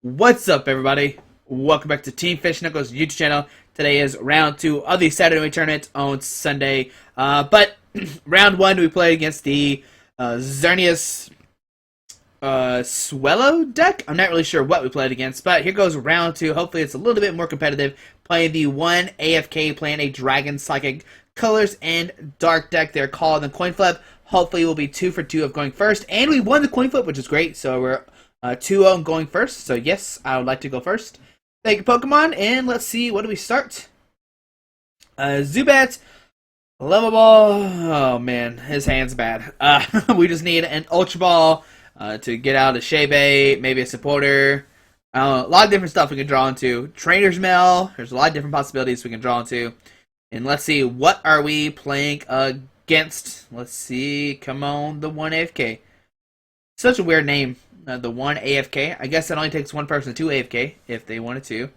What's up, everybody? Welcome back to Team Fish Knuckles YouTube channel. Today is round 2 of the Saturday Night Tournament on Sunday. But round 1 we played against the Xerneas Swellow deck. I'm not really sure what we played against, but here goes round 2. Hopefully it's a little bit more competitive. Playing the 1 AFK, playing a Dragon Psychic Colors and Dark deck. They're called the coin flip. Hopefully we'll be 2 for 2 of going first. And we won the coin flip, which is great. So we're 2-0 going first, so yes, I would like to go first. Thank you, Pokemon, and let's see, what do we start? Zubat, Level Ball, oh man, his hand's bad. We just need an Ultra Ball to get out a Shebe, maybe a Supporter. A lot of different stuff we can draw into. Trainer's Mail, there's a lot of different possibilities we can draw into. And let's see, what are we playing against? Let's see, come on, the 1 AFK. Such a weird name. The 1 AFK. I guess it only takes one person to 2 AFK if they wanted to.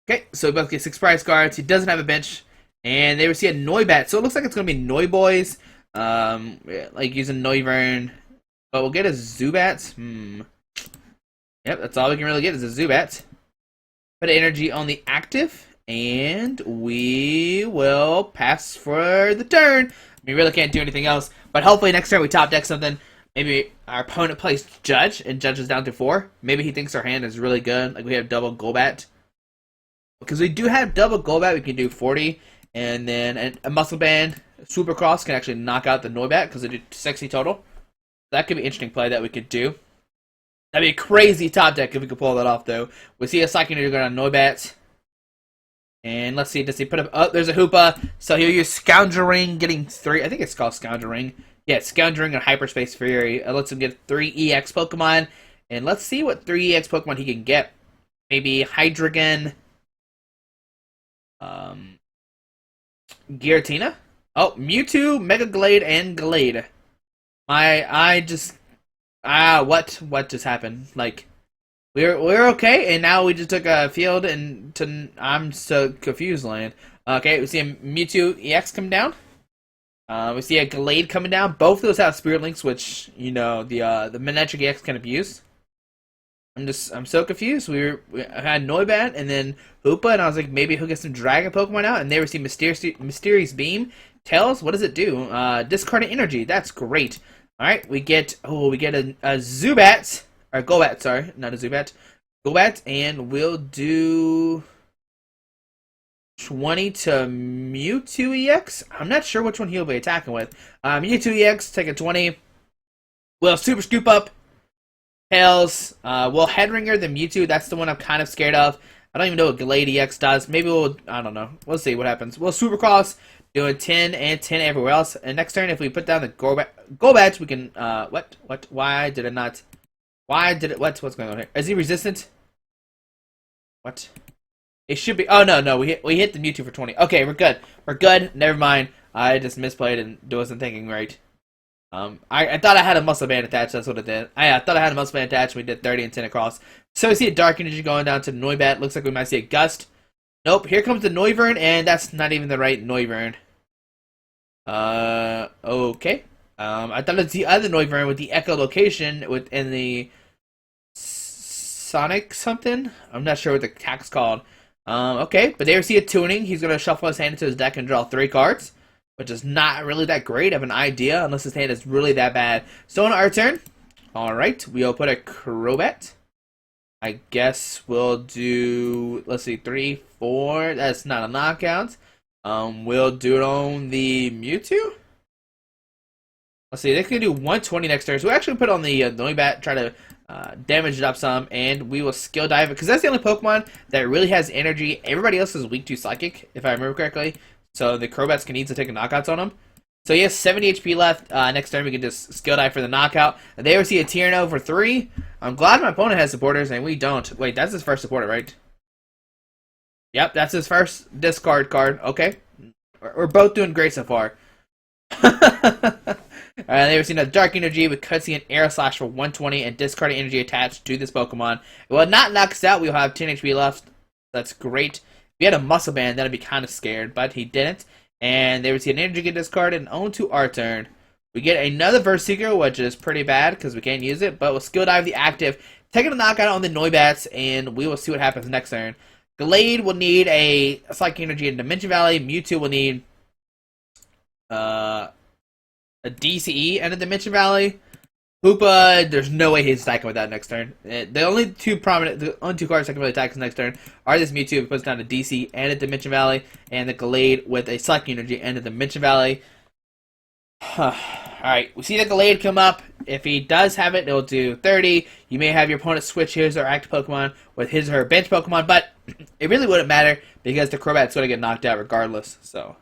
Okay, so we both get 6 prize cards. He doesn't have a bench. And they receive a Noibat. So it looks like it's going to be Noiboys. Like using Noivern. But we'll get a Zubat. Yep, that's all we can really get is a Zubat. Put energy on the active. And we will pass for the turn. We really can't do anything else. But hopefully next turn we top deck something. Maybe our opponent plays Judge, and Judge is down to 4. Maybe he thinks our hand is really good, like we have double Golbat. Because we do have double Golbat, we can do 40, and then a Muscle Band, Supercross can actually knock out the Noibat, because they do 60 total. That could be an interesting play that we could do. That'd be a crazy top deck if we could pull that off, though. We see a Psychic Energy going on Noibat. And let's see, does he put up... Oh, there's a Hoopa, so he'll use Scoundrel Ring, getting 3... I think it's called Scoundrel Ring. Yeah, Scoundrel Ring and Hyperspace Fury. It lets him get 3 EX Pokemon. And let's see what 3 EX Pokemon he can get. Maybe Hydreigon. Giratina. Oh, Mewtwo, Mega Glade, and Glade. What just happened? Like, we're okay, and now we just took a field, and I'm so confused, land. Okay, we see a Mewtwo EX come down. We see a Glade coming down. Both of those have Spirit Links, which, you know, the Manectric EX can abuse. I'm so confused. We had Noibat and then Hoopa, and I was like, maybe he'll get some Dragon Pokemon out, and they receive Mysterious Beam. Tails, what does it do? Discarding energy. That's great. Alright, we get a Zubat, or Golbat, sorry, not a Zubat. Golbat, and we'll do 20 to Mewtwo EX. I'm not sure which one he'll be attacking with. Mewtwo EX, take a 20. We'll Super Scoop Up. Tails. We'll Headringer the Mewtwo. That's the one I'm kind of scared of. I don't even know what Glade EX does. Maybe I don't know. We'll see what happens. We'll Supercross, doing 10 and 10 everywhere else. And next turn, if we put down the Golbat, we can, why did it not, what's going on here? Is he resistant? What? It should be. Oh no, we hit the Mewtwo for 20. Okay, we're good. We're good. Never mind. I just misplayed and wasn't thinking right. I thought I had a Muscle Band attached. That's what it did. I thought I had a Muscle Band attached. We did 30 and 10 across. So we see a Dark Energy going down to Noibat. Looks like we might see a Gust. Nope. Here comes the Noivern, and that's not even the right Noivern. Okay. I thought it's the other Noivern with the echolocation within the Sonic something. I'm not sure what the attack's called. Okay, but there we see a tuning. He's going to shuffle his hand into his deck and draw 3 cards, which is not really that great of an idea unless his hand is really that bad. So on our turn, alright, we'll put a Crobat. I guess we'll do, let's see, 3, 4. That's not a knockout. We'll do it on the Mewtwo. Let's see, they can do 120 next turn. So we'll actually put on the Noibat, try to damage it up some, and we will Skill Dive it, because that's the only Pokemon that really has energy. Everybody else is weak to Psychic, if I remember correctly, so the Crobats can easily take knockouts on them. So he has 70 HP left. Next turn we can just Skill Dive for the knockout. And they see a Tierno for 3. I'm glad my opponent has supporters and we don't. Wait, that's his first supporter, right? Yep, that's his first discard card. Okay, we're both doing great so far. They receive a Dark Energy with Cutscene and Air Slash for 120 and discarding energy attached to this Pokemon. It will not knock us out. We'll have 10 HP left. That's great. If he had a Muscle Band, then I'd be kind of scared, but he didn't. And they receive an energy get discarded and on to our turn. We get another Verseeker, which is pretty bad because we can't use it, but we'll Skill Dive the active, taking a knockout on the Noibats, and we will see what happens next turn. Glade will need a Psychic Energy in Dimension Valley. Mewtwo will need a DCE and a Dimension Valley. Hoopa, there's no way he's attacking with that next turn. The only two cards that can really attack his next turn are this Mewtwo, who puts down a DC and a Dimension Valley, and the Glade with a Psychic Energy and a Dimension Valley. Alright, we see the Glade come up. If he does have it, it'll do 30. You may have your opponent switch his or active Pokemon with his or her bench Pokemon, but it really wouldn't matter because the Crobat's going to get knocked out regardless. So,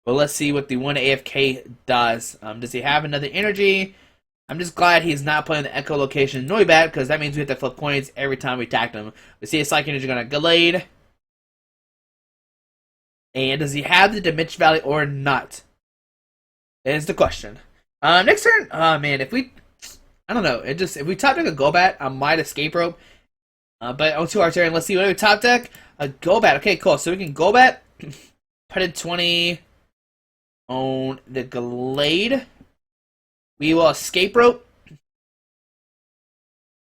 well, let's see what the one AFK does. Does he have another energy? I'm just glad he's not playing the Echolocation Noibat, because that means we have to flip coins every time we attack him. We see a Psychic Energy going to Glade. And does he have the Dimension Valley or not? Is the question. Next turn, man, if we, I don't know, if we top deck a Golbat, I might Escape Rope. But onto our turn, let's see, what do we top deck? A Golbat, okay, cool, so we can Golbat, put in 20 on the Glade. We will Escape Rope,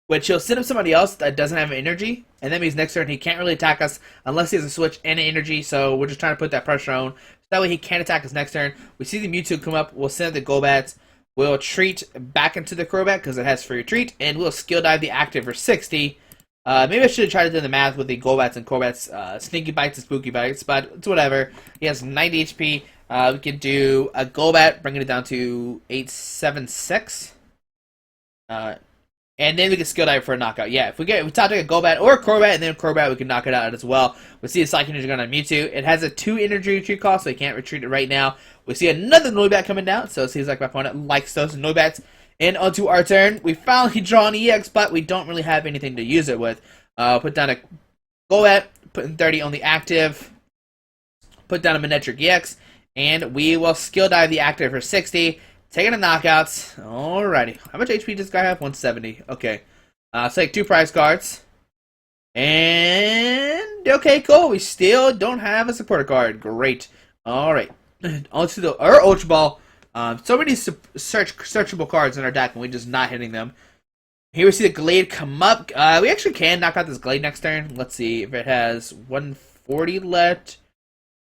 which he'll send up somebody else that doesn't have energy, and that means next turn he can't really attack us unless he has a switch and an energy, so we're just trying to put that pressure on. That way he can't attack us next turn. We see the Mewtwo come up, we'll send the Golbats, we'll retreat back into the Crobat because it has free retreat, and we'll Skill Dive the active for 60. Maybe I should have tried to do the math with the Golbats and Crobat's Sneaky Bites and Spooky Bites, but it's whatever. He has 90 HP. We can do a Golbat, bringing it down to 876. And then we can Skill Dive for a knockout. Yeah, if we top deck a Golbat or a Crobat, and then a Crobat, we can knock it out as well. We see a Psychic Energy going on Mewtwo. It has a 2 energy retreat cost, so we can't retreat it right now. We see another Noibat coming down, so it seems like my opponent likes those Noibats. And onto our turn, we finally draw an EX, but we don't really have anything to use it with. Put down a Golbat, put in 30 on the active, put down a Manectric EX, and we will Skill Dive the active for 60. Taking the knockouts. Alrighty. How much HP does this guy have? 170. Okay. Let's take 2 prize cards. And okay, cool. We still don't have a supporter card. Great. Alright. On to our Ultra Ball. So many searchable cards in our deck, and we're just not hitting them. Here we see the Glade come up. We actually can knock out this Glade next turn. Let's see if it has 140 left.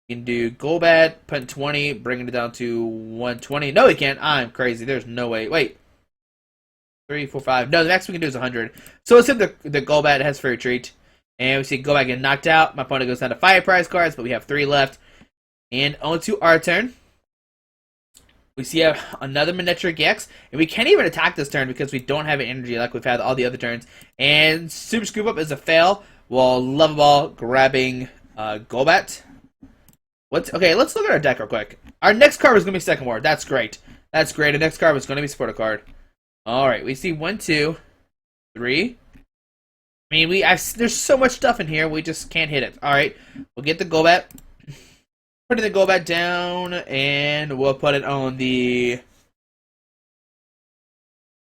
You can do Golbat, put in 20, bringing it down to 120. No, we can't. I'm crazy. There's no way. Wait. 3, 4, 5. No, the max we can do is 100. So let's hit the Golbat. It has free retreat. And we see Golbat getting knocked out. My opponent goes down to 5 prize cards, but we have 3 left. And on to our turn. We see another Manectric EX. And we can't even attack this turn because we don't have an energy like we've had all the other turns. And Super Scoop Up is a fail. While Love Ball grabbing Golbat. Okay, let's look at our deck real quick. Our next card is going to be Second Ward. That's great. That's great. Our next card is going to be Supporter card. Alright, we see 1, 2, 3. I mean, there's so much stuff in here, we just can't hit it. Alright, we'll get the Golbat. Putting the Golbat down, and we'll put it on the...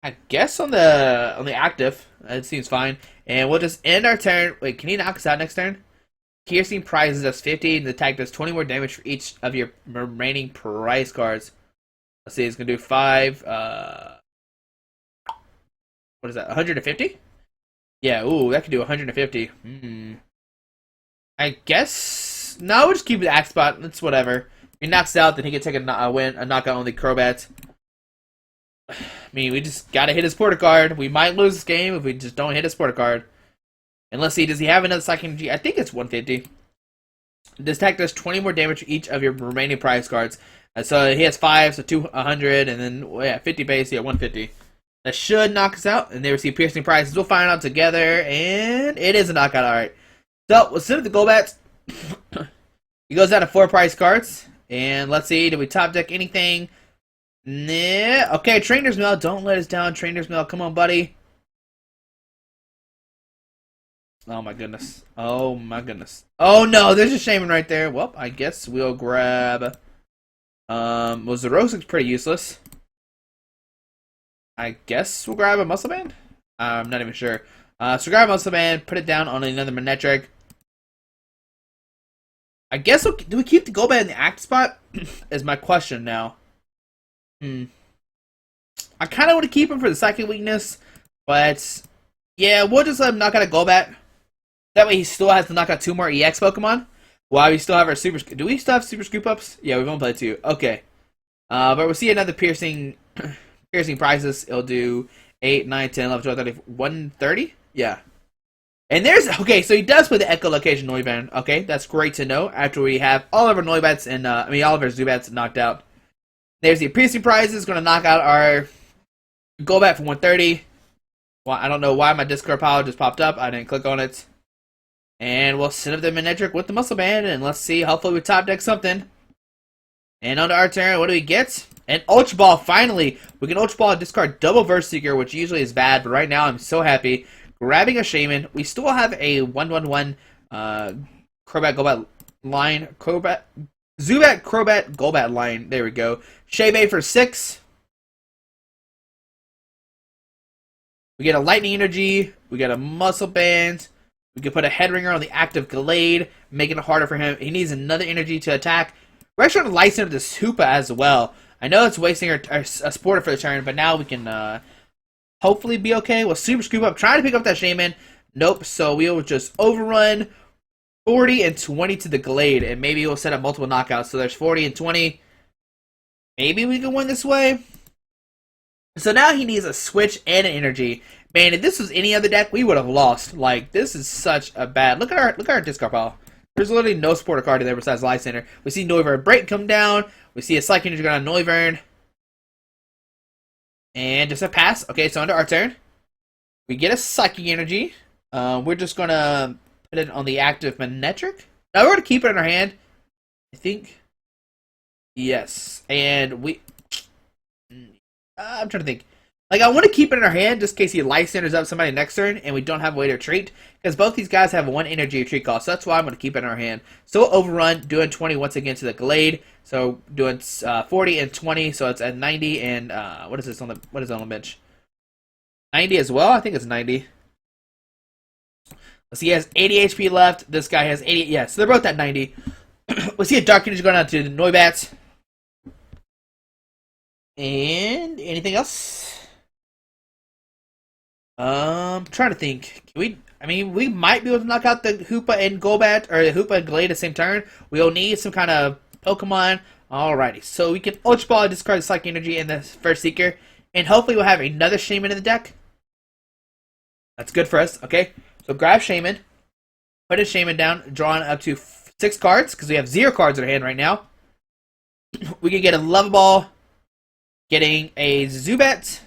I guess on the active. It seems fine. And we'll just end our turn. Wait, can he knock us out next turn? Piercing prizes us 50, and the attack does 20 more damage for each of your remaining prize cards. Let's see, it's going to do 5, what is that, 150? Yeah, ooh, that could do 150. I guess, no, we'll just keep the Axe Spot, it's whatever. If he knocks out, then he can take a knockout on the Crobat. I mean, we just got to hit his Porter card. We might lose this game if we just don't hit his Porter card. And let's see, does he have another Psychic Energy? I think it's 150. This attack does 20 more damage for each of your remaining prize cards. So he has 5, so 200, and then, well, yeah, 50 base, yeah, 150. That should knock us out, and they receive piercing prizes. We'll find out together, and it is a knockout, alright. So, we'll send it to Golbat. He goes down to 4 prize cards, and let's see, did we top deck anything? Nah. Okay, Trainer's Mail, don't let us down, Trainer's Mail, come on, buddy. Oh my goodness. Oh my goodness. Oh no, there's a Shaman right there. Well, I guess we'll grab... well, Zerosic's pretty useless. I guess we'll grab a Muscle Band? I'm not even sure. So grab a Muscle Band, put it down on another Manectric. I guess do we keep the Golbat in the Act spot? Is my question now. I kind of want to keep him for the Psychic weakness, but Yeah, we'll just let him knock out a Golbat. That way he still has to knock out 2 more EX Pokemon. While we still have our Super... Do we still have Super Scoop Ups? Yeah, we've only played 2. Okay. But we'll see another piercing prizes. It'll do 8, 9, 10, 11, 12, 13, 130? Yeah. And there's... Okay, so he does play the Echolocation Noivern. Okay, that's great to know. After we have all of our Noibats and... all of our Zubats knocked out. There's the piercing prizes. Going to knock out our Golbat for 130. Well, I don't know why my discard pile just popped up. I didn't click on it. And we'll send up the Manectric with the Muscle Band, and let's see. Hopefully we top deck something. And on to our turn, what do we get? An Ultra Ball, finally! We can Ultra Ball and discard double Verse Seeker, which usually is bad, but right now I'm so happy. Grabbing a Shaman. We still have a 1-1-1 Crobat Golbat line. Zubat Crobat Golbat line. There we go. Shaybe for 6. We get a Lightning Energy. We get a Muscle Band. We can put a Head Ringer on the active Gallade, making it harder for him. He needs another energy to attack. We're actually going to license this Hoopa as well. I know it's wasting our supporter for the turn, but now we can hopefully be okay. We'll Super Scoop Up, trying to pick up that Shaman. Nope, so we'll just overrun 40 and 20 to the Glade, and maybe we'll set up multiple knockouts. So there's 40 and 20. Maybe we can win this way. So now he needs a switch and an energy. Man, if this was any other deck, we would have lost. Like, this is such a bad... Look at our discard pile. There's literally no supporter card in there besides Lysander. We see Noivern Break come down. We see a Psychic Energy go on Noivern. And just a pass. Okay, so under our turn, we get a Psychic Energy. We're just going to put it on the active Manectric. Now, we're going to keep it in our hand. I think. Yes. And we... I'm trying to think. Like, I want to keep it in our hand just in case he Lysanders up somebody next turn and we don't have a way to retreat. Because both these guys have 1 energy retreat cost. So that's why I'm going to keep it in our hand. So we'll overrun, doing 20 once again to the Glade. So doing 40 and 20. So it's at 90 and, what is this on the bench? 90 as well? I think it's 90. Let's see, he has 80 HP left. This guy has 80. Yeah, so they're both at 90. We'll see a Dark Energy going out to the Noibats. And anything else? Trying to think. We might be able to knock out the Hoopa and Golbat, or the Hoopa and Glade at the same turn. We'll need some kind of Pokemon. Alrighty, so we can Ultra Ball, discard the Psychic Energy and the First Seeker, and hopefully we'll have another Shaman in the deck. That's good for us. Okay, so grab Shaman, put a Shaman down, drawing up to 6 cards, because we have 0 cards in our hand right now. We can get a Love Ball, getting a Zubat,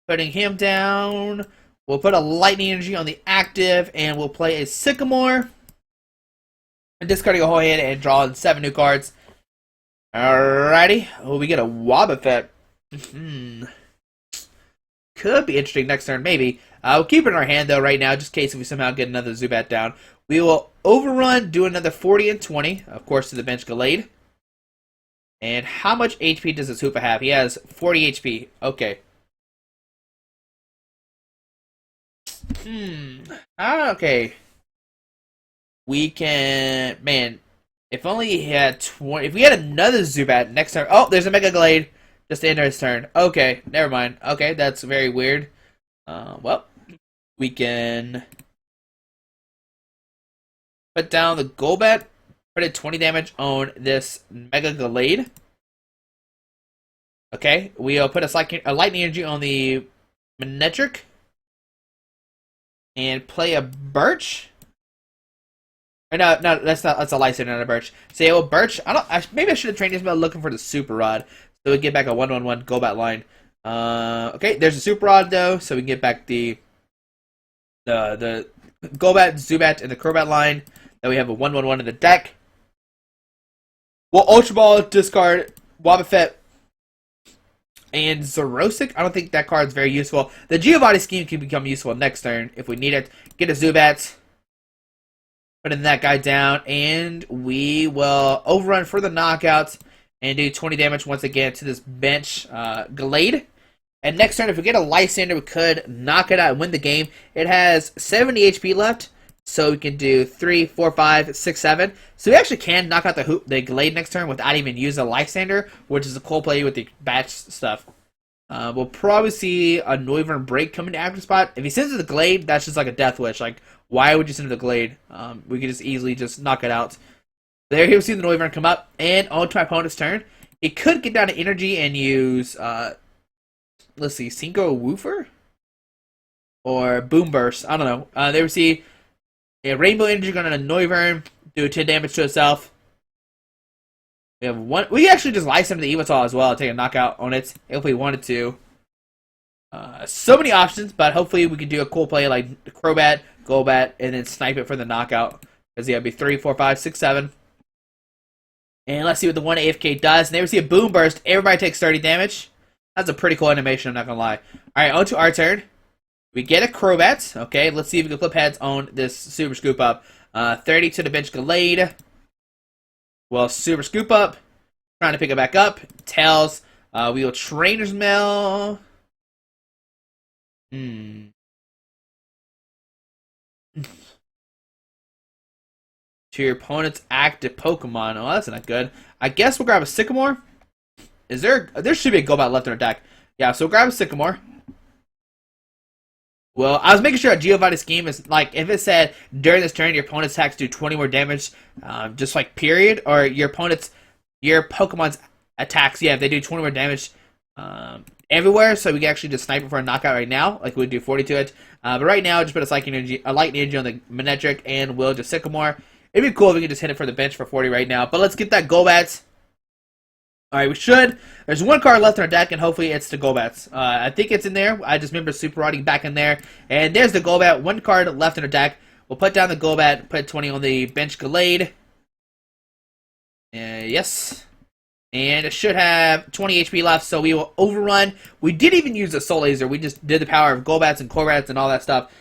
putting him down. We'll put a Lightning Energy on the active, and we'll play a Sycamore. And discarding a whole hand and drawing 7 new cards. Alrighty. Oh, we get a Wobbuffet. Could be interesting next turn, maybe. We'll keep it in our hand, though, right now, just in case if we somehow get another Zubat down. We will overrun, do another 40 and 20, of course, to the bench Gallade. And how much HP does this Hoopa have? He has 40 HP. Okay. Okay. We can... Man, if only he had 20... If we had another Zubat next turn... Oh, there's a Mega Glade. Just to end his turn. Okay, never mind. Okay, that's very weird. Well, we can... Put down the Golbat. Put it 20 damage on this Mega Glade. Okay, we'll put a Lightning Energy on the Manectric. And play a Birch. Or no, that's a Lysander, not a Birch. So yeah, well, Birch. Maybe I should have trained this by looking for the Super Rod, so we get back a 1-1-1 Golbat line. Okay, there's a Super Rod though, so we can get back the Golbat, Zubat, and the Crobat line. Then we have a 1-1-1 in the deck. We'll Ultra Ball, discard Wobbuffet and Zerosic. I don't think that card's very useful. The Geovati Scheme can become useful next turn if we need it. Get a Zubat. Putting that guy down. And we will overrun for the knockouts and do 20 damage once again to this bench Gallade. And next turn, if we get a Lysander, we could knock it out and win the game. It has 70 HP left. So we can do 3, 4, 5, 6, 7. So we actually can knock out the Glade next turn without even using a Lysander, which is a cool play with the batch stuff. We'll probably see a Noivern break coming to active spot. If he sends it to the Glade, that's just like a death wish. Like, why would you send it to the Glade? We could just easily just knock it out. There, he'll see the Noivern come up, and on to my opponent's turn. He could get down to energy and use, let's see, Synchro Woofer? Or Boom Burst. I don't know. There we see a Rainbow Energy going to Noivern, do 10 damage to itself. We have one. We actually just license him to the Evital as well, take a knockout on it if we wanted to. So many options, but hopefully we can do a cool play like Crobat, Golbat, and then snipe it for the knockout. Because yeah, it'd be 3, 4, 5, 6, 7. And let's see what the one AFK does. And there we see a Boom Burst. Everybody takes 30 damage. That's a pretty cool animation, I'm not going to lie. Alright, on to our turn. We get a Crobat. Okay, let's see if we can flip heads on this Super Scoop Up. 30 to the bench Glade. Well, Super Scoop Up. Trying to pick it back up. Tails. We will Trainer's Mail. To your opponent's active Pokemon. Oh, that's not good. I guess we'll grab a Sycamore. There should be a Golbat left in our deck. Yeah, so we'll grab a Sycamore. Well, I was making sure a Giovanni scheme is like if it said during this turn your opponent's attacks do 20 more damage, just like period, or your Pokemon's attacks, yeah, if they do 20 more damage everywhere, so we can actually just snipe it for a knockout right now, like we'd do 40 to it. But right now, just put a lightning energy on the Manectric, and we'll just Sycamore. It'd be cool if we could just hit it for the bench for 40 right now. But let's get that Golbat. Alright, we should. There's one card left in our deck, and hopefully it's the Golbats. I think it's in there. I just remember Super Rodding back in there. And there's the Golbat. One card left in our deck. We'll put down the Golbat, put 20 on the bench Glade. Yes. And it should have 20 HP left, so we will overrun. We didn't even use the Soul Laser. We just did the power of Golbats and Corbats and all that stuff.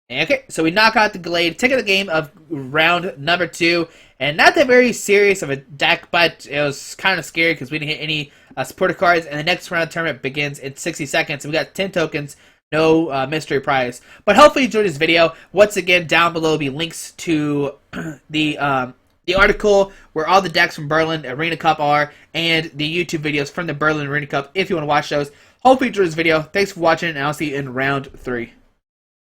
Okay, so we knock out the Glade, take the game of round number 2, and not that very serious of a deck, but it was kind of scary because we didn't hit any supporter cards, and the next round of tournament begins in 60 seconds, and we got 10 tokens, no mystery prize. But hopefully you enjoyed this video. Once again, down below will be links to the article where all the decks from Berlin Arena Cup are, and the YouTube videos from the Berlin Arena Cup if you want to watch those. Hopefully you enjoyed this video. Thanks for watching, and I'll see you in round 3.